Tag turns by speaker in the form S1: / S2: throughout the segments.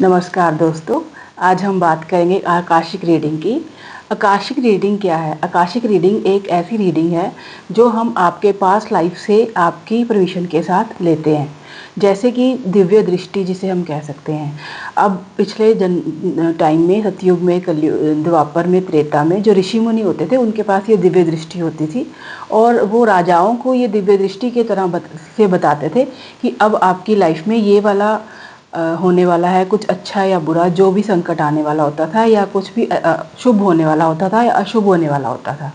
S1: नमस्कार दोस्तों। आज हम बात करेंगे आकाशिक रीडिंग की। आकाशिक रीडिंग क्या है? आकाशिक रीडिंग एक ऐसी रीडिंग है जो हम आपके पास लाइफ से आपकी परमिशन के साथ लेते हैं, जैसे कि दिव्य दृष्टि जिसे हम कह सकते हैं। अब पिछले टाइम में, सतयुग में, कलयुग, द्वापर में, त्रेता में जो ऋषि मुनि होते थे उनके पास ये दिव्य दृष्टि होती थी और वो राजाओं को ये दिव्य दृष्टि के तरह से बताते थे कि अब आपकी लाइफ में ये वाला होने वाला है, कुछ अच्छा या बुरा, जो भी संकट आने वाला होता था या कुछ भी शुभ होने वाला होता था या अशुभ होने वाला होता था।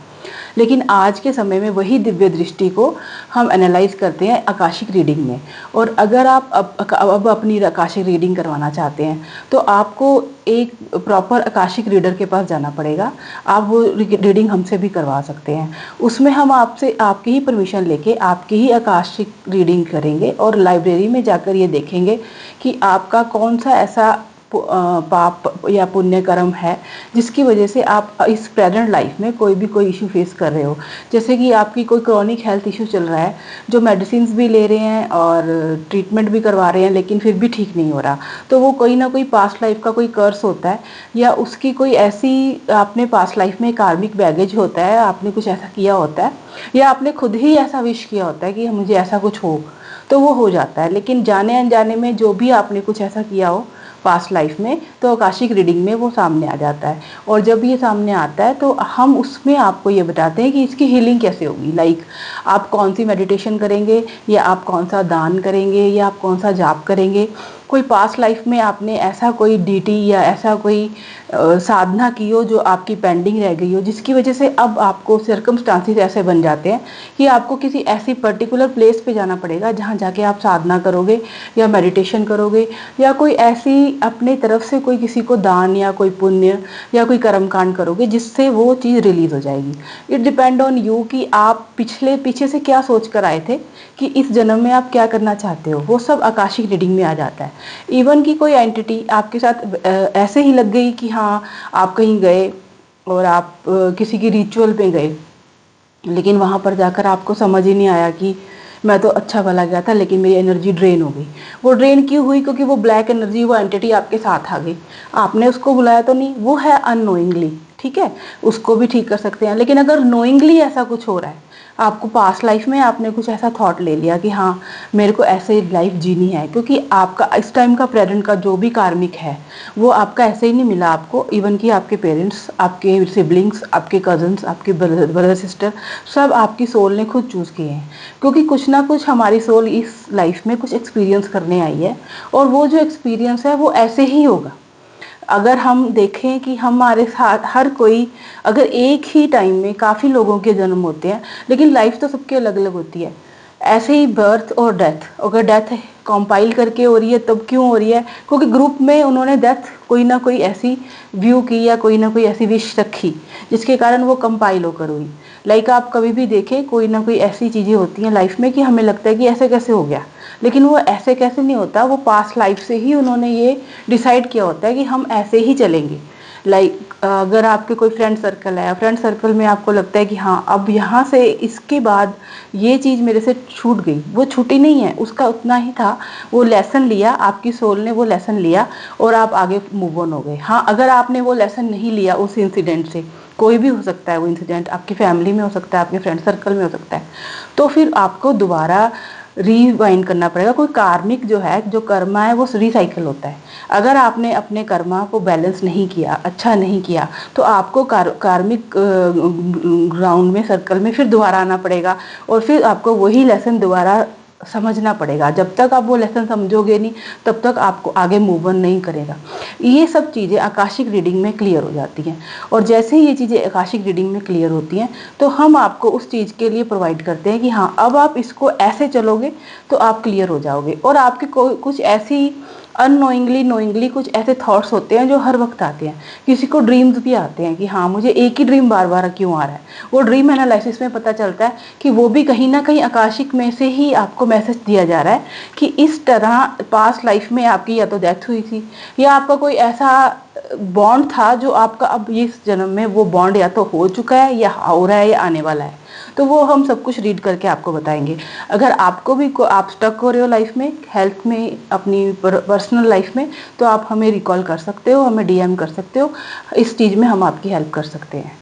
S1: लेकिन आज के समय में वही दिव्य दृष्टि को हम एनालाइज करते हैं आकाशिक रीडिंग में। और अगर आप अब अपनी आकाशिक रीडिंग करवाना चाहते हैं तो आपको एक प्रॉपर आकाशिक रीडर के पास जाना पड़ेगा। आप वो रीडिंग हमसे भी करवा सकते हैं। उसमें हम आपसे आपकी ही परमिशन लेके आपकी ही आकाशिक रीडिंग करेंगे और लाइब्रेरी में जाकर ये देखेंगे कि आपका कौन सा ऐसा पाप या पुण्य कर्म है जिसकी वजह से आप इस प्रेजेंट लाइफ में कोई इशू फेस कर रहे हो। जैसे कि आपकी कोई क्रॉनिक हेल्थ इशू चल रहा है, जो मेडिसिन भी ले रहे हैं और ट्रीटमेंट भी करवा रहे हैं लेकिन फिर भी ठीक नहीं हो रहा, तो वो कोई ना कोई पास्ट लाइफ का कोई कर्स होता है या उसकी कोई ऐसी आपने पास्ट लाइफ में कार्मिक बैगेज होता है, आपने कुछ ऐसा किया होता है या आपने खुद ही ऐसा विश किया होता है कि मुझे ऐसा कुछ हो, तो वो हो जाता है। लेकिन जाने अनजाने में जो भी आपने कुछ ऐसा किया हो पास्ट लाइफ में, तो आकाशिक रीडिंग में वो सामने आ जाता है। और जब ये सामने आता है तो हम उसमें आपको ये बताते हैं कि इसकी हीलिंग कैसे होगी। लाइक आप कौन सी मेडिटेशन करेंगे या आप कौन सा दान करेंगे या आप कौन सा जाप करेंगे। कोई पास्ट लाइफ में आपने ऐसा कोई डीटी या ऐसा कोई साधना की हो जो आपकी पेंडिंग रह गई हो, जिसकी वजह से अब आपको सर्कमस्टांसिस ऐसे बन जाते हैं कि आपको किसी ऐसी पर्टिकुलर प्लेस पे जाना पड़ेगा जहाँ जाके आप साधना करोगे या मेडिटेशन करोगे या कोई ऐसी अपने तरफ से कोई किसी को दान या कोई पुण्य या कोई कर्मकांड करोगे जिससे वो चीज़ रिलीज हो जाएगी। इट डिपेंड ऑन यू कि आप पीछे से क्या सोच कर आए थे कि इस जन्म में आप क्या करना चाहते हो, वो सब आकाशिक रीडिंग में आ जाता है। इवन कि कोई एंटिटी आपके साथ ऐसे ही लग गई कि हाँ, आप कहीं गए और आप किसी की रिचुअल पे गए, लेकिन वहाँ पर जाकर आपको समझ ही नहीं आया कि मैं तो अच्छा भला गया था लेकिन मेरी एनर्जी ड्रेन हो गई। वो ड्रेन क्यों हुई? क्योंकि वो ब्लैक एनर्जी, वो एंटिटी आपके साथ आ गई। आपने उसको बुलाया तो नहीं, वो है अननोइंगली, ठीक है, उसको भी ठीक कर सकते हैं। लेकिन अगर नोइंगली ऐसा कुछ हो रहा है, आपको पास्ट लाइफ में आपने कुछ ऐसा थॉट ले लिया कि हाँ, मेरे को ऐसे लाइफ जीनी है, क्योंकि आपका इस टाइम का प्रेजेंट का जो भी कार्मिक है वो आपका ऐसे ही नहीं मिला आपको। इवन कि आपके पेरेंट्स, आपके सिबलिंग्स, आपके कजन्स, आपके ब्रदर सिस्टर, सब आपकी सोल ने खुद चूज़ किए हैं। क्योंकि कुछ ना कुछ हमारी सोल इस लाइफ में कुछ एक्सपीरियंस करने आई है और वो जो एक्सपीरियंस है वो ऐसे ही होगा। अगर हम देखें कि हमारे साथ हर कोई, अगर एक ही टाइम में काफ़ी लोगों के जन्म होते हैं लेकिन लाइफ तो सबकी अलग अलग होती है। ऐसे ही बर्थ और डेथ, अगर डेथ कंपाइल करके हो रही है तब क्यों हो रही है? क्योंकि ग्रुप में उन्होंने डेथ कोई ना कोई ऐसी व्यू की या कोई ना कोई ऐसी विश रखी जिसके कारण वो कंपाइल होकर हुई। लाइक आप कभी भी देखें, कोई ना कोई ऐसी चीज़ें होती हैं लाइफ में कि हमें लगता है कि ऐसे कैसे हो गया, लेकिन वो ऐसे कैसे नहीं होता, वो पास्ट लाइफ से ही उन्होंने ये डिसाइड किया होता है कि हम ऐसे ही चलेंगे। लाइक अगर आपके कोई फ्रेंड सर्कल है, फ्रेंड सर्कल में आपको लगता है कि हाँ, अब यहाँ से इसके बाद ये चीज़ मेरे से छूट गई, वो छूटी नहीं है, उसका उतना ही था। वो लेसन लिया, आपकी सोल ने वो लेसन लिया और आप आगे मूव ऑन हो गए। हाँ, अगर आपने वो लेसन नहीं लिया उस इंसिडेंट से, कोई भी हो सकता है वो इंसिडेंट, आपकी फैमिली में हो सकता है, आपके फ्रेंड सर्कल में हो सकता है, तो फिर आपको दोबारा रिवाइंड करना पड़ेगा। कोई कार्मिक जो है, जो कर्मा है, वो रिसाइकिल होता है। अगर आपने अपने कर्मा को बैलेंस नहीं किया, अच्छा नहीं किया, तो आपको कार्मिक ग्राउंड में, सर्कल में फिर दोबारा आना पड़ेगा और फिर आपको वही लेसन दोबारा समझना पड़ेगा। जब तक आप वो लेसन समझोगे नहीं तब तक आपको आगे मूव ऑन नहीं करेगा। ये सब चीज़ें आकाशिक रीडिंग में क्लियर हो जाती हैं और जैसे ही ये चीज़ें आकाशिक रीडिंग में क्लियर होती हैं तो हम आपको उस चीज़ के लिए प्रोवाइड करते हैं कि हाँ, अब आप इसको ऐसे चलोगे तो आप क्लियर हो जाओगे। और आपके कुछ ऐसी अननोइंगली नोइंगली कुछ ऐसे थॉट्स होते हैं जो हर वक्त आते हैं। किसी को ड्रीम्स भी आते हैं कि हाँ, मुझे एक ही ड्रीम बार बार क्यों आ रहा है। वो ड्रीम एनालिसिस में पता चलता है कि वो भी कहीं ना कहीं आकाशिक में से ही आपको मैसेज दिया जा रहा है कि इस तरह पास्ट लाइफ में आपकी या तो डेथ हुई थी या आपका कोई ऐसा बॉन्ड था जो आपका अब इस जन्म में वो बॉन्ड या तो हो चुका है या हो रहा है या आने वाला है। तो वो हम सब कुछ रीड करके आपको बताएंगे। अगर आपको भी आप स्टक हो रहे हो लाइफ में, हेल्थ में, अपनी पर्सनल लाइफ में, तो आप हमें रिकॉल कर सकते हो, हमें डीएम कर सकते हो। इस चीज़ में हम आपकी हेल्प कर सकते हैं।